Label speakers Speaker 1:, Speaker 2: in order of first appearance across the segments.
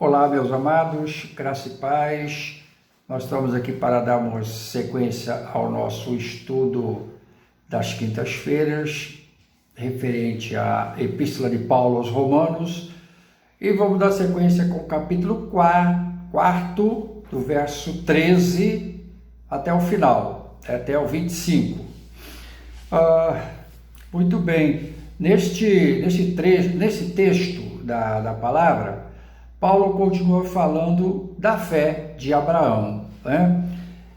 Speaker 1: Olá, meus amados, graça e paz. Nós estamos aqui para darmos sequência ao nosso estudo das quintas-feiras, referente à Epístola de Paulo aos Romanos, e vamos dar sequência com o capítulo 4, do verso 13 até o final, até o 25. Muito bem, nesse texto da palavra, Paulo continua falando da fé de Abraão, né?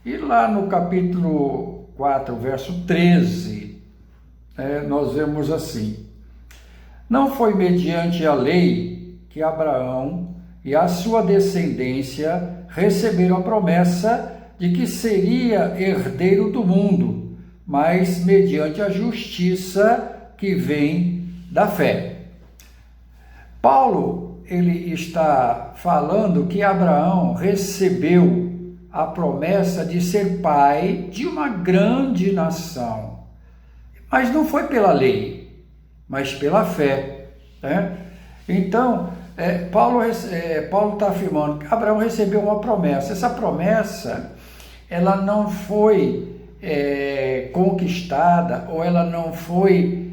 Speaker 1: E lá no capítulo 4, verso 13, nós vemos assim: não foi mediante a lei que Abraão e a sua descendência receberam a promessa de que seria herdeiro do mundo, mas mediante a justiça que vem da fé. Paulo, ele está falando que Abraão recebeu a promessa de ser pai de uma grande nação, mas não foi pela lei, mas pela fé, né? Então, Paulo está afirmando que Abraão recebeu uma promessa. Essa promessa, ela não foi conquistada, ou ela não foi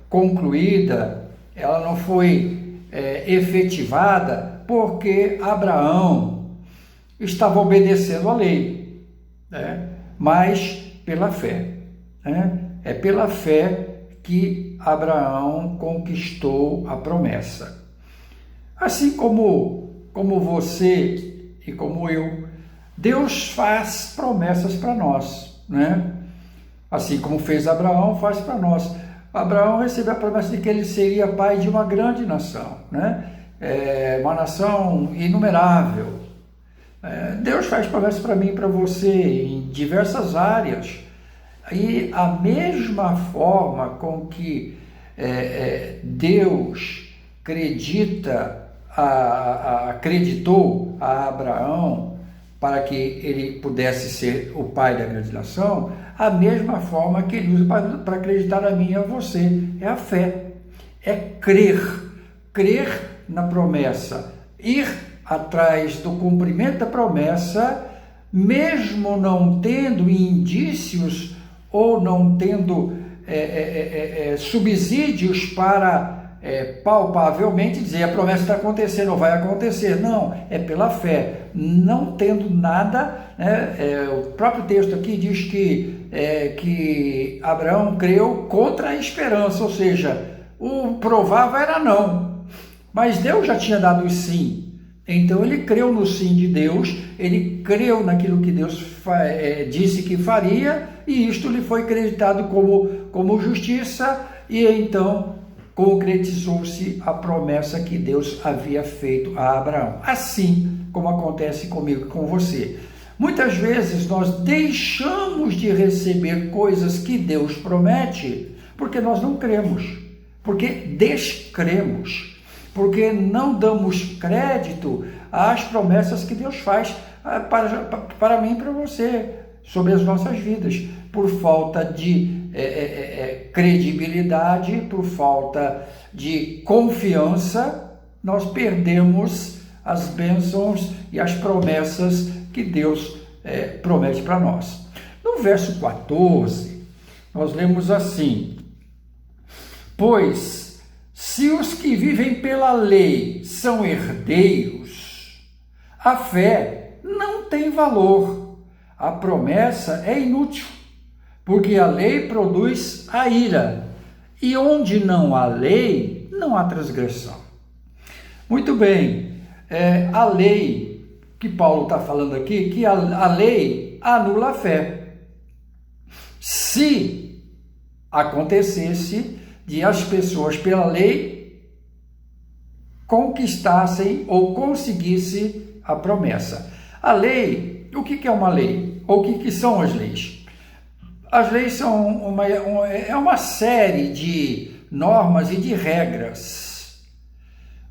Speaker 1: concluída, ela não foi efetivada porque Abraão estava obedecendo a lei, né? Mas pela fé, né? É pela fé que Abraão conquistou a promessa. Assim como você e como eu, Deus faz promessas para nós, né? Assim como fez Abraão, faz para nós. Abraão recebeu a promessa de que ele seria pai de uma grande nação, né? Uma nação inumerável. Deus faz promessas para mim e para você em diversas áreas. E a mesma forma com que Deus acreditou a Abraão para que ele pudesse ser o pai da grande nação, a mesma forma que ele usa para acreditar a mim e a você, é a fé, é crer na promessa, ir atrás do cumprimento da promessa, mesmo não tendo indícios ou não tendo subsídios para palpavelmente dizer a promessa está acontecendo ou vai acontecer. Não, é pela fé, não tendo nada, né? O próprio texto aqui diz que Abraão creu contra a esperança, ou seja, o provável era não, mas Deus já tinha dado o sim. Então ele creu no sim de Deus, ele creu naquilo que Deus disse que faria, e isto lhe foi acreditado como justiça, e então concretizou-se a promessa que Deus havia feito a Abraão. Assim como acontece comigo e com você. Muitas vezes nós deixamos de receber coisas que Deus promete porque nós não cremos, porque descremos, porque não damos crédito às promessas que Deus faz para mim e para você sobre as nossas vidas, por falta de credibilidade, por falta de confiança, nós perdemos as bênçãos e as promessas que Deus promete para nós. No verso 14, nós lemos assim: pois se os que vivem pela lei são herdeiros, a fé não tem valor, a promessa é inútil, porque a lei produz a ira, e onde não há lei, não há transgressão. Muito bem, a lei que Paulo está falando aqui, que a lei anula a fé. Se acontecesse de as pessoas pela lei conquistassem ou conseguissem a promessa. A lei, o que é uma lei? Ou o que são as leis? As leis são uma série de normas e de regras,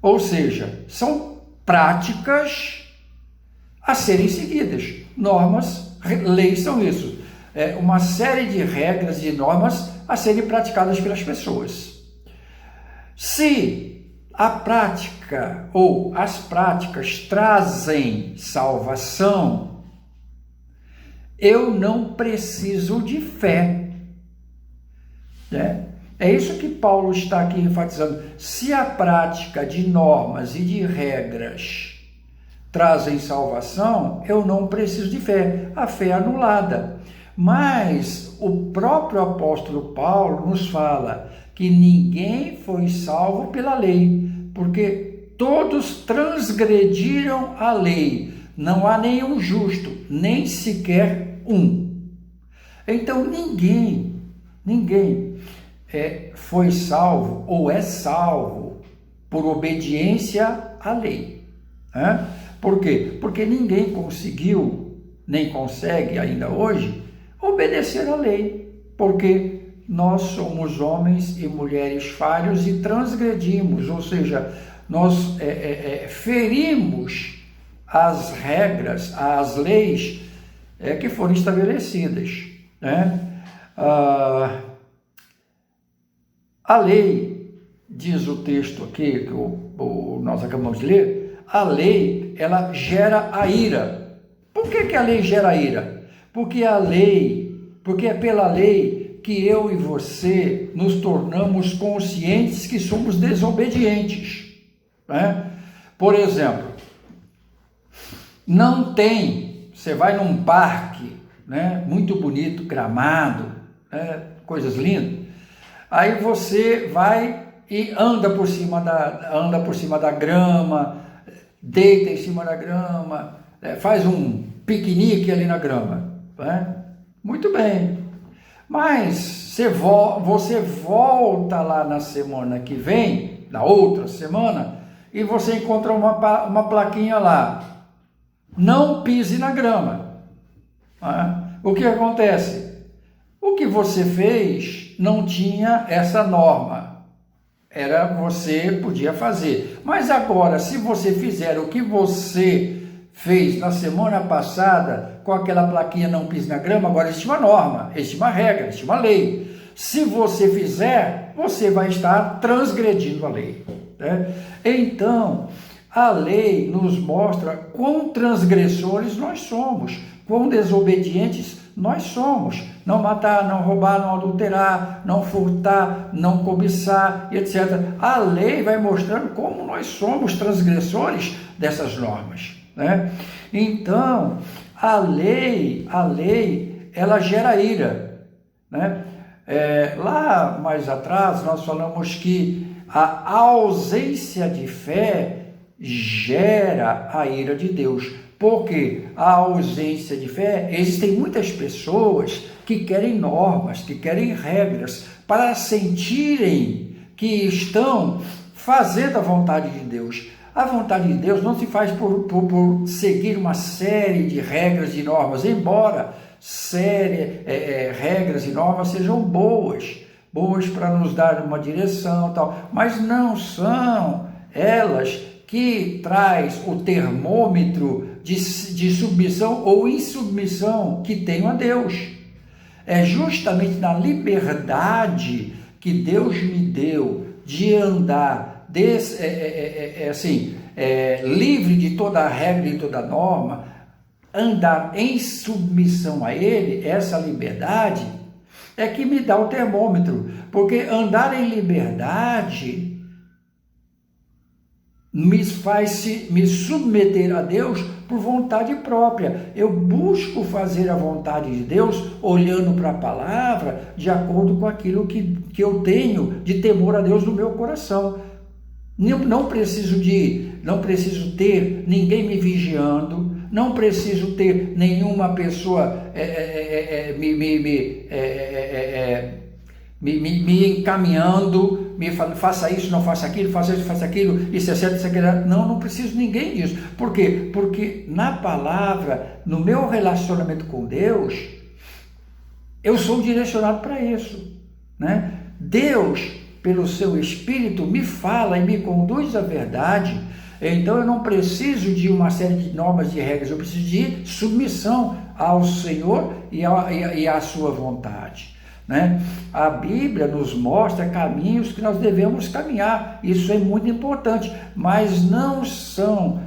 Speaker 1: ou seja, são práticas a serem seguidas. Normas, leis são isso, uma série de regras e normas a serem praticadas pelas pessoas. Se a prática ou as práticas trazem salvação, eu não preciso de fé, né? É isso que Paulo está aqui enfatizando. Se a prática de normas e de regras trazem salvação, eu não preciso de fé. A fé é anulada. Mas o próprio apóstolo Paulo nos fala que ninguém foi salvo pela lei, porque todos transgrediram a lei. Não há nenhum justo, nem sequer um. Então ninguém foi salvo ou é salvo por obediência à lei, né? Por quê? Porque ninguém conseguiu, nem consegue ainda hoje, obedecer à lei, porque nós somos homens e mulheres falhos e transgredimos, ou seja, nós ferimos as regras, as leis que foram estabelecidas, né? A lei, diz o texto aqui, que nós acabamos de ler, a lei, ela gera a ira. Por que a lei gera a ira? Porque é pela lei que eu e você nos tornamos conscientes que somos desobedientes, né? Por exemplo, você vai num parque, né, muito bonito, gramado, né, coisas lindas, aí você vai e anda por cima da grama, deita em cima da grama, faz um piquenique ali na grama, né? Muito bem, mas você volta lá na semana que vem, na outra semana, e você encontra uma plaquinha lá: não pise na grama, né? O que acontece? O que você fez não tinha essa norma. Você podia fazer. Mas agora, se você fizer o que você fez na semana passada, com aquela plaquinha não pise na grama, agora existe uma norma, existe uma regra, existe uma lei. Se você fizer, você vai estar transgredindo a lei, né? Então, a lei nos mostra quão transgressores nós somos, quão desobedientes nós somos. Não matar, não roubar, não adulterar, não furtar, não cobiçar, etc. A lei vai mostrando como nós somos transgressores dessas normas, né? Então, a lei, ela gera ira, né? Lá mais atrás, nós falamos que a ausência de fé gera a ira de Deus. Porque a ausência de fé, existem muitas pessoas que querem normas, que querem regras, para sentirem que estão fazendo a vontade de Deus. A vontade de Deus não se faz por seguir uma série de regras e normas, embora regras e normas sejam boas para nos dar uma direção e tal, mas não são elas que traz o termômetro de submissão ou insubmissão que tenho a Deus. É justamente na liberdade que Deus me deu de andar livre de toda regra e toda norma, andar em submissão a Ele, essa liberdade é que me dá o termômetro, porque andar em liberdade me faz me submeter a Deus por vontade própria. Eu busco fazer a vontade de Deus olhando para a palavra de acordo com aquilo que eu tenho de temor a Deus no meu coração. Não preciso ter ninguém me vigiando, não preciso ter nenhuma pessoa me encaminhando, me falando, faça isso, não faça aquilo, faça isso, faça aquilo, isso é certo, isso é aquilo. Não preciso de ninguém disso. Por quê? Porque na palavra, no meu relacionamento com Deus, eu sou direcionado para isso, né? Deus, pelo seu Espírito, me fala e me conduz à verdade. Então eu não preciso de uma série de normas e regras, eu preciso de submissão ao Senhor e à sua vontade. né? A Bíblia nos mostra caminhos que nós devemos caminhar, isso é muito importante, mas não são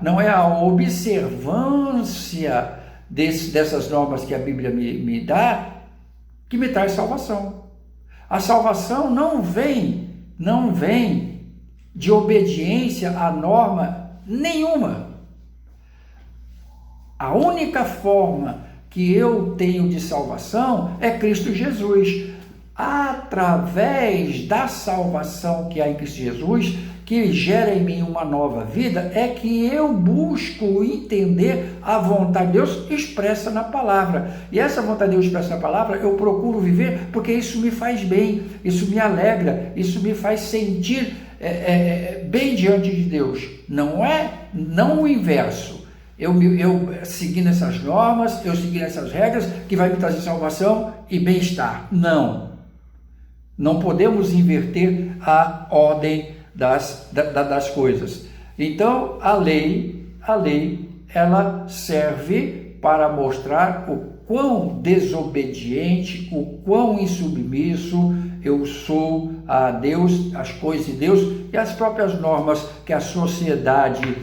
Speaker 1: não é a observância dessas normas que a Bíblia me dá que me traz salvação. A salvação não vem de obediência a norma nenhuma. A única forma que eu tenho de salvação é Cristo Jesus. Através da salvação que há em Cristo Jesus, que gera em mim uma nova vida, é que eu busco entender a vontade de Deus expressa na palavra. E essa vontade de Deus expressa na palavra, eu procuro viver porque isso me faz bem, isso me alegra, isso me faz sentir bem diante de Deus. Não o inverso. Eu seguindo essas normas, eu seguindo essas regras, que vai me trazer salvação e bem-estar. Não podemos inverter a ordem das coisas. Então, a lei, ela serve para mostrar o quão desobediente, o quão insubmisso eu sou a Deus, as coisas de Deus e as próprias normas que a sociedade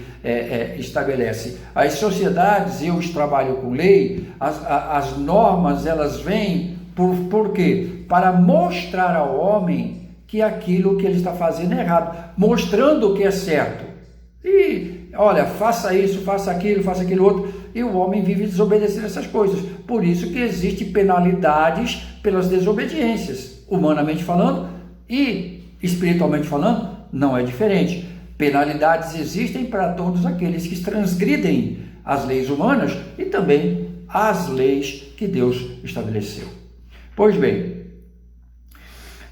Speaker 1: estabelece. As sociedades, eu trabalho com lei, as normas, elas vêm por quê? Para mostrar ao homem que aquilo que ele está fazendo é errado, mostrando o que é certo. E, olha, faça isso, faça aquilo outro, e o homem vive desobedecendo essas coisas. Por isso que existem penalidades pelas desobediências, humanamente falando e espiritualmente falando, não é diferente. Penalidades existem para todos aqueles que transgridem as leis humanas e também as leis que Deus estabeleceu. Pois bem,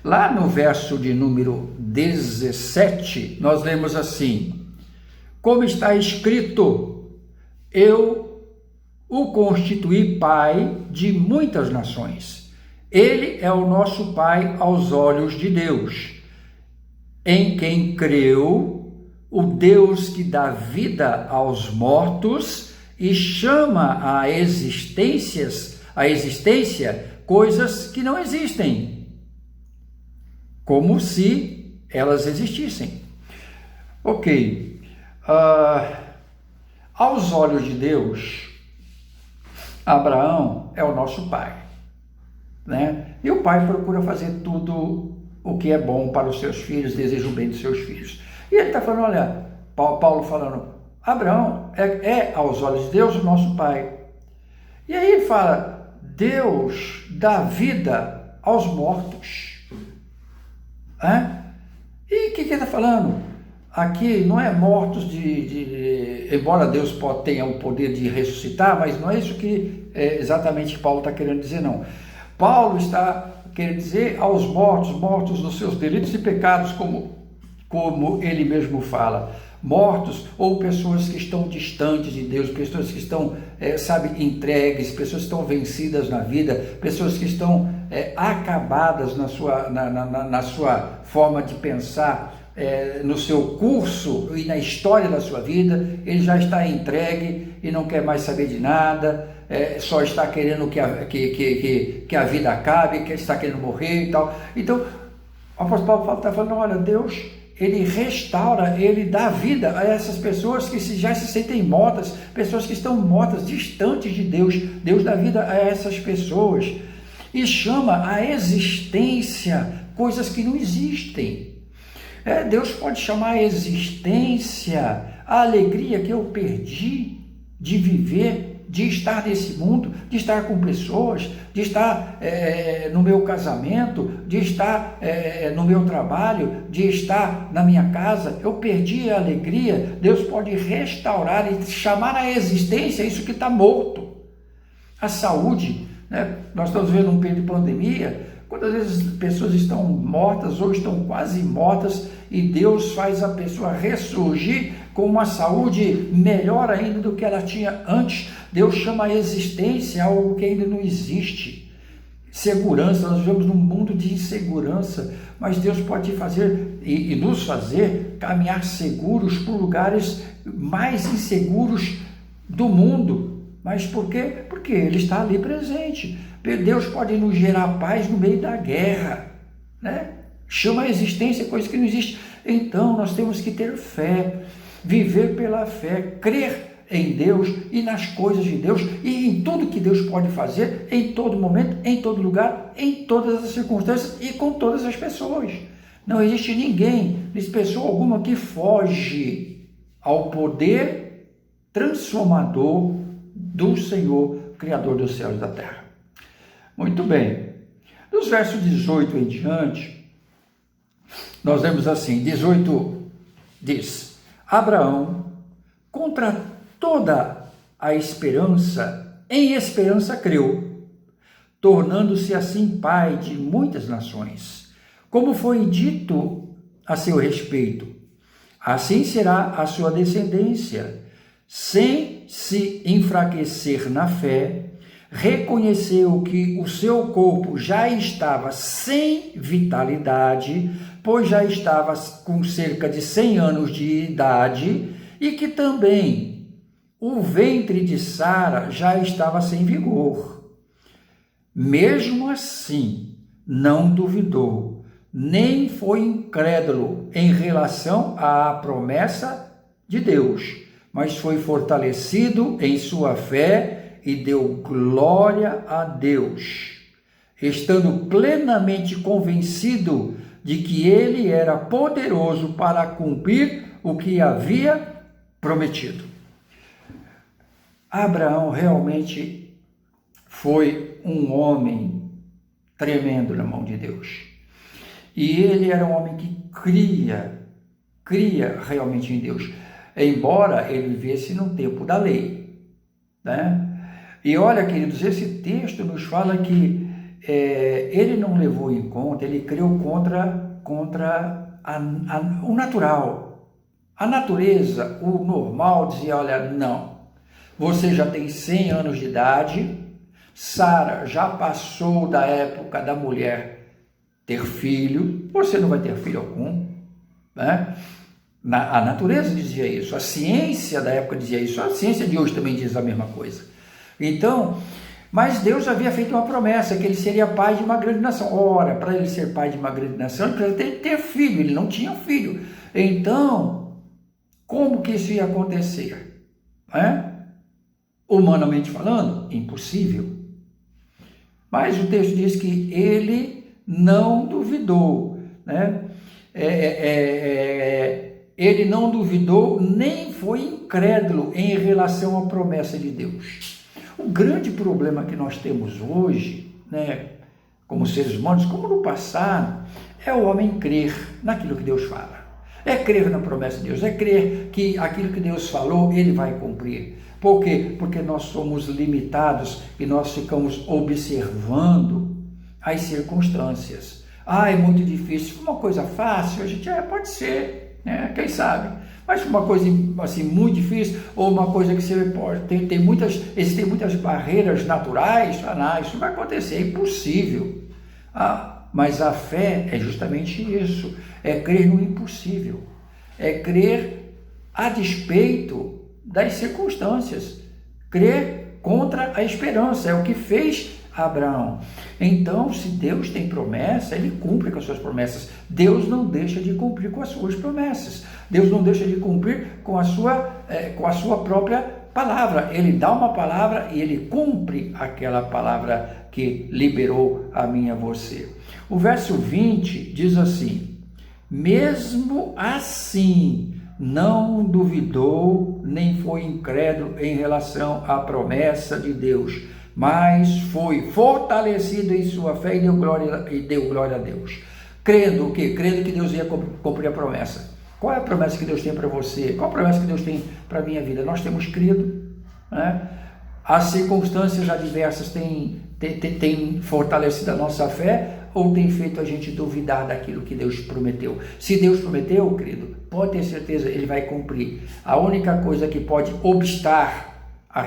Speaker 1: lá no verso de número 17, nós lemos assim: como está escrito, eu o constituí pai de muitas nações. Ele é o nosso pai aos olhos de Deus, em quem creu o Deus que dá vida aos mortos e chama a existência coisas que não existem, como se elas existissem. Ok. Aos olhos de Deus, Abraão é o nosso pai, né? E o pai procura fazer tudo o que é bom para os seus filhos, deseja o bem dos seus filhos. E ele está falando, olha, Paulo falando, Abraão é aos olhos de Deus o nosso pai. E aí ele fala, Deus dá vida aos mortos. E o que ele está falando? Aqui não é mortos embora Deus tenha o poder de ressuscitar, mas não é isso que exatamente Paulo está querendo dizer, não. Paulo está querendo dizer aos mortos nos seus delitos e pecados, como ele mesmo fala. Mortos ou pessoas que estão distantes de Deus, pessoas que estão, entregues, pessoas que estão vencidas na vida, pessoas que estão acabadas na sua forma de pensar, no seu curso e na história da sua vida. Ele já está entregue e não quer mais saber de nada, só está querendo que a vida acabe, que está querendo morrer e tal. Então, o apóstolo Paulo está falando, olha, Deus, ele restaura, ele dá vida a essas pessoas que já se sentem mortas, pessoas que estão mortas, distantes de Deus. Deus dá vida a essas pessoas e chama a existência coisas que não existem. Deus pode chamar a existência a alegria que eu perdi de viver, de estar nesse mundo, de estar com pessoas, de estar no meu casamento, de estar no meu trabalho, de estar na minha casa. Eu perdi a alegria. Deus pode restaurar e chamar à existência isso que está morto. A saúde, né? Nós estamos vendo um período de pandemia, quantas vezes pessoas estão mortas ou estão quase mortas e Deus faz a pessoa ressurgir com uma saúde melhor ainda do que ela tinha antes. Deus chama a existência algo que ainda não existe. Segurança, nós vivemos num mundo de insegurança, mas Deus pode fazer e nos fazer caminhar seguros por lugares mais inseguros do mundo. Mas por quê? Porque Ele está ali presente. Deus pode nos gerar paz no meio da guerra, né? Chama a existência coisa que não existe. Então nós temos que ter fé, viver pela fé, crer em Deus e nas coisas de Deus e em tudo que Deus pode fazer, em todo momento, em todo lugar, em todas as circunstâncias e com todas as pessoas. Não existe ninguém, pessoa alguma que foge ao poder transformador do Senhor, Criador dos céus e da terra. Muito bem. Dos versos 18 em diante, nós vemos assim, 18 diz: Abraão, contra toda a esperança, em esperança creu, tornando-se assim pai de muitas nações, como foi dito a seu respeito. Assim será a sua descendência, sem se enfraquecer na fé, reconheceu que o seu corpo já estava sem vitalidade, pois já estava com cerca de 100 anos de idade, e que também o ventre de Sara já estava sem vigor. Mesmo assim, não duvidou, nem foi incrédulo em relação à promessa de Deus, mas foi fortalecido em sua fé e deu glória a Deus, estando plenamente convencido de que ele era poderoso para cumprir o que havia prometido. Abraão realmente foi um homem tremendo na mão de Deus. E ele era um homem que cria realmente em Deus, embora ele vivesse no tempo da lei, né? E olha, queridos, esse texto nos fala que ele não levou em conta, ele creu contra o natural. A natureza, o normal, dizia, olha, não, você já tem 100 anos de idade, Sara já passou da época da mulher ter filho, você não vai ter filho algum, né? A natureza dizia isso, a ciência da época dizia isso, a ciência de hoje também diz a mesma coisa. Então, mas Deus havia feito uma promessa, que ele seria pai de uma grande nação. Ora, para ele ser pai de uma grande nação, ele precisava ter filho, ele não tinha filho. Então, como que isso ia acontecer? Humanamente falando, impossível. Mas o texto diz que ele não duvidou, né? Ele não duvidou, nem foi incrédulo em relação à promessa de Deus. O grande problema que nós temos hoje, né, como seres humanos, como no passado, é o homem crer naquilo que Deus fala. É crer na promessa de Deus, é crer que aquilo que Deus falou, Ele vai cumprir. Por quê? Porque nós somos limitados e nós ficamos observando as circunstâncias. É muito difícil. Uma coisa fácil, a gente pode ser, né? Quem sabe? Mas uma coisa assim muito difícil, ou uma coisa que você pode existem muitas barreiras naturais, não, isso não vai acontecer, é impossível. Mas a fé é justamente isso, é crer no impossível, é crer a despeito das circunstâncias, crer contra a esperança, é o que fez Abraão. Então, se Deus tem promessa, Ele cumpre com as suas promessas. Deus não deixa de cumprir com as suas promessas. Deus não deixa de cumprir com a sua própria palavra. Ele dá uma palavra e Ele cumpre aquela palavra que liberou a mim e a você. O verso 20 diz assim: mesmo assim, não duvidou, nem foi incrédulo em relação à promessa de Deus, mas foi fortalecido em sua fé e deu glória a Deus. Crendo o quê? Crendo que Deus ia cumprir a promessa. Qual é a promessa que Deus tem para você? Qual a promessa que Deus tem para a minha vida? Nós temos crido, né? As circunstâncias adversas têm fortalecido a nossa fé ou tem feito a gente duvidar daquilo que Deus prometeu? Se Deus prometeu, querido, pode ter certeza, Ele vai cumprir. A única coisa que pode obstar a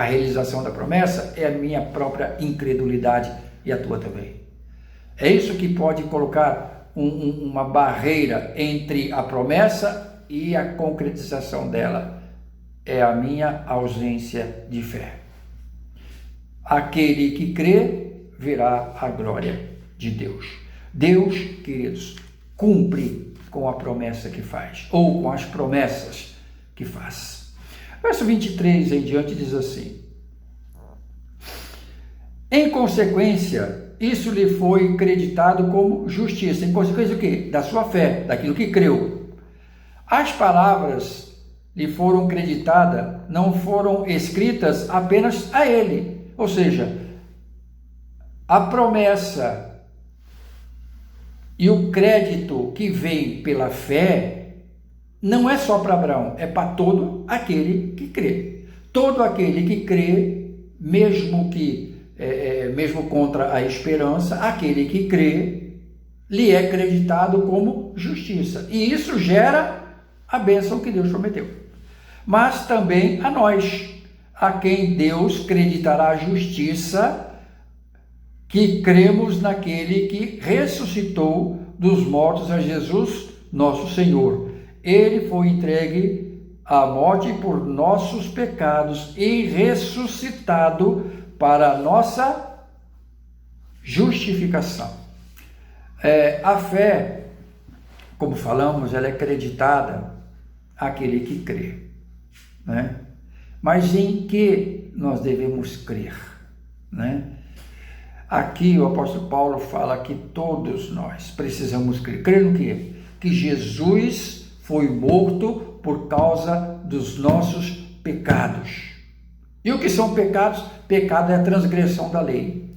Speaker 1: realização da promessa é a minha própria incredulidade e a tua também. É isso que pode colocar uma barreira entre a promessa e a concretização dela. É a minha ausência de fé. aquele que crê verá a glória de Deus. Deus, queridos, cumpre com a promessa que faz, ou com as promessas que faz. Verso 23 em diante diz assim: em consequência, isso lhe foi creditado como justiça. Em consequência do quê? Da sua fé, daquilo que creu. As palavras lhe foram creditadas, não foram escritas apenas a ele. Ou seja, a promessa e o crédito que vem pela fé não é só para Abraão, é para todo aquele que crê. Todo aquele que crê, mesmo contra a esperança, aquele que crê, lhe é creditado como justiça. E isso gera a bênção que Deus prometeu. Mas também a nós, a quem Deus creditará a justiça, que cremos naquele que ressuscitou dos mortos, a Jesus, nosso Senhor. Ele foi entregue à morte por nossos pecados e ressuscitado para a nossa justificação. A fé, como falamos, ela é creditada àquele que crê, né? Mas em que nós devemos crer, né? Aqui o apóstolo Paulo fala que todos nós precisamos crer. Crer no quê? Que Jesus foi morto por causa dos nossos pecados. E o que são pecados? Pecado é a transgressão da lei.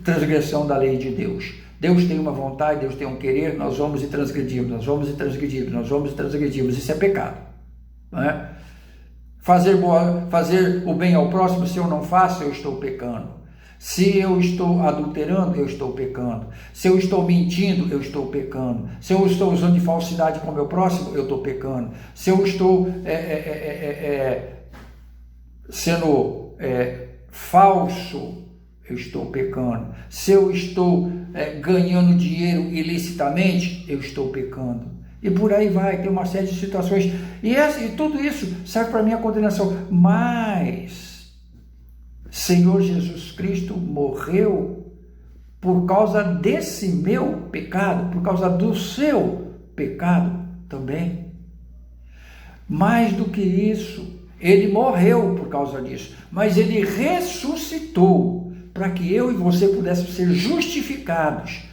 Speaker 1: Transgressão da lei de Deus. Deus tem uma vontade, Deus tem um querer, nós vamos e transgredimos, nós vamos e transgredimos, nós vamos e transgredimos. Isso é pecado, não é? Fazer o bem ao próximo, se eu não faço, eu estou pecando. Se eu estou adulterando, eu estou pecando. Se eu estou mentindo, eu estou pecando. Se eu estou usando de falsidade com o meu próximo, eu estou pecando. Se eu estou sendo falso, eu estou pecando. Se eu estou ganhando dinheiro ilicitamente, eu estou pecando. E por aí vai, tem uma série de situações. E tudo isso serve para minha condenação. Mas Senhor Jesus Cristo morreu por causa desse meu pecado, por causa do seu pecado também. Mais do que isso, ele morreu por causa disso, mas ele ressuscitou para que eu e você pudéssemos ser justificados.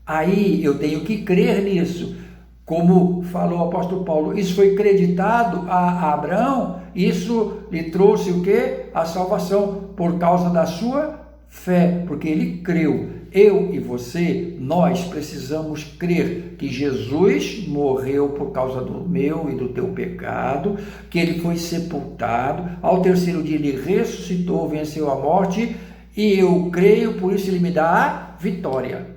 Speaker 1: Aí eu tenho que crer nisso. Como falou o apóstolo Paulo, isso foi creditado a Abraão, isso lhe trouxe o quê? A salvação, por causa da sua fé, porque ele creu. Eu e você, nós precisamos crer que Jesus morreu por causa do meu e do teu pecado, que ele foi sepultado, ao terceiro dia ele ressuscitou, venceu a morte, e eu creio, por isso ele me dá a vitória.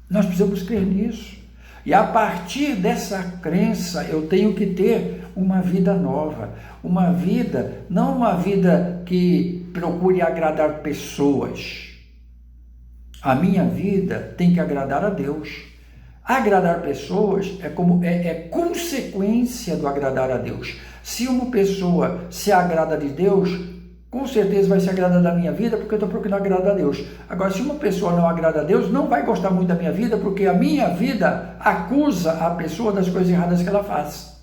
Speaker 1: Nós precisamos crer nisso. E a partir dessa crença, eu tenho que ter uma vida nova. Uma vida, não uma vida que procure agradar pessoas. A minha vida tem que agradar a Deus. Agradar pessoas é consequência do agradar a Deus. Se uma pessoa se agrada de Deus, com certeza vai se agradar da minha vida, porque eu estou procurando agradar a Deus. Agora, se uma pessoa não agrada a Deus, não vai gostar muito da minha vida, porque a minha vida acusa a pessoa das coisas erradas que ela faz,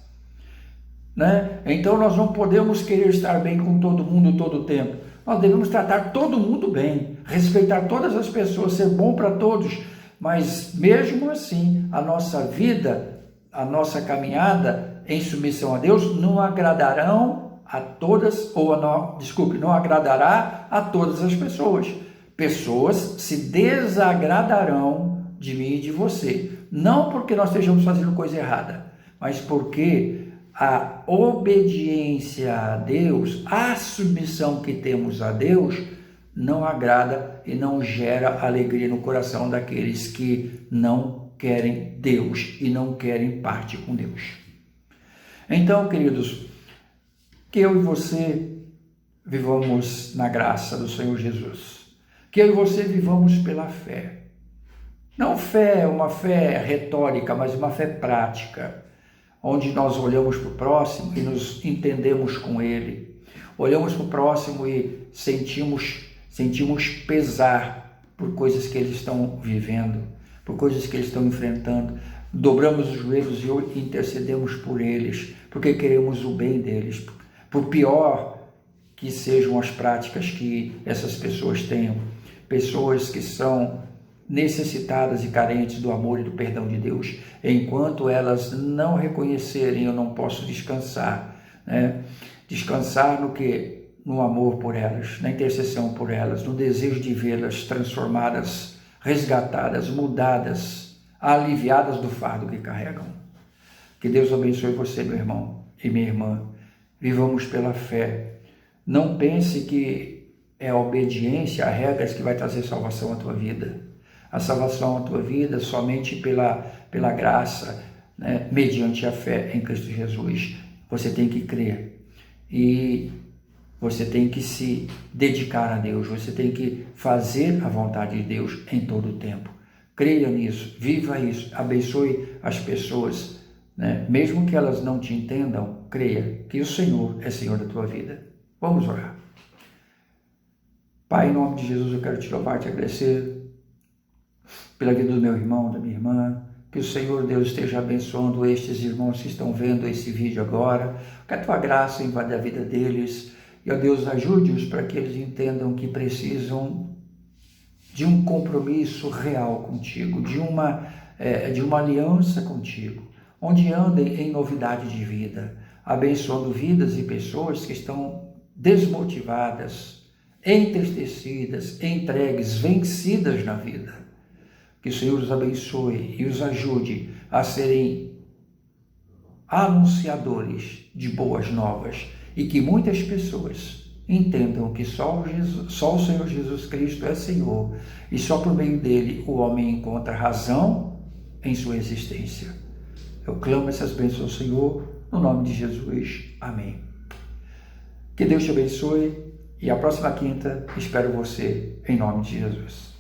Speaker 1: né? Então, nós não podemos querer estar bem com todo mundo todo o tempo. Nós devemos tratar todo mundo bem, respeitar todas as pessoas, ser bom para todos, mas mesmo assim, a nossa vida, a nossa caminhada em submissão a Deus, não agradarão a todas, não agradará a todas as pessoas. Pessoas se desagradarão de mim e de você. Não porque nós estejamos fazendo coisa errada, mas porque a obediência a Deus, a submissão que temos a Deus, não agrada e não gera alegria no coração daqueles que não querem Deus e não querem parte com Deus. Então, queridos, que eu e você vivamos na graça do Senhor Jesus. Que eu e você vivamos pela fé. Não fé, uma fé retórica, mas uma fé prática, onde nós olhamos para o próximo e nos entendemos com ele. Olhamos para o próximo e sentimos sentimos pesar por coisas que eles estão vivendo, por coisas que eles estão enfrentando. Dobramos os joelhos e intercedemos por eles, porque queremos o bem deles. Por pior que sejam as práticas que essas pessoas tenham, pessoas que são necessitadas e carentes do amor e do perdão de Deus, enquanto elas não reconhecerem, eu não posso descansar, né? Descansar no quê? No amor por elas, na intercessão por elas, no desejo de vê-las transformadas, resgatadas, mudadas, aliviadas do fardo que carregam. Que Deus abençoe você, meu irmão e minha irmã. Vivamos pela fé. Não pense que é a obediência a regras que vai trazer salvação à tua vida. A salvação à tua vida somente pela graça, né? Mediante a fé em Cristo Jesus. Você tem que crer e você tem que se dedicar a Deus, você tem que fazer a vontade de Deus em todo o tempo. Creia nisso, viva isso, abençoe as pessoas, né? Mesmo que elas não te entendam, creia que o Senhor é Senhor da tua vida. Vamos orar. Pai, em nome de Jesus, eu quero te louvar, te agradecer pela vida do meu irmão, da minha irmã. Que o Senhor Deus esteja abençoando estes irmãos que estão vendo esse vídeo agora. Que a tua graça invada a vida deles. E, ó Deus, ajude-os para que eles entendam que precisam de um compromisso real contigo, de uma aliança contigo, onde andem em novidade de vida, abençoando vidas e pessoas que estão desmotivadas, entristecidas, entregues, vencidas na vida. Que o Senhor os abençoe e os ajude a serem anunciadores de boas novas e que muitas pessoas entendam que só o Senhor Jesus Cristo é Senhor e só por meio dele o homem encontra razão em sua existência. Eu clamo essas bênçãos ao Senhor no nome de Jesus. Amém. Que Deus te abençoe e a próxima quinta espero você em nome de Jesus.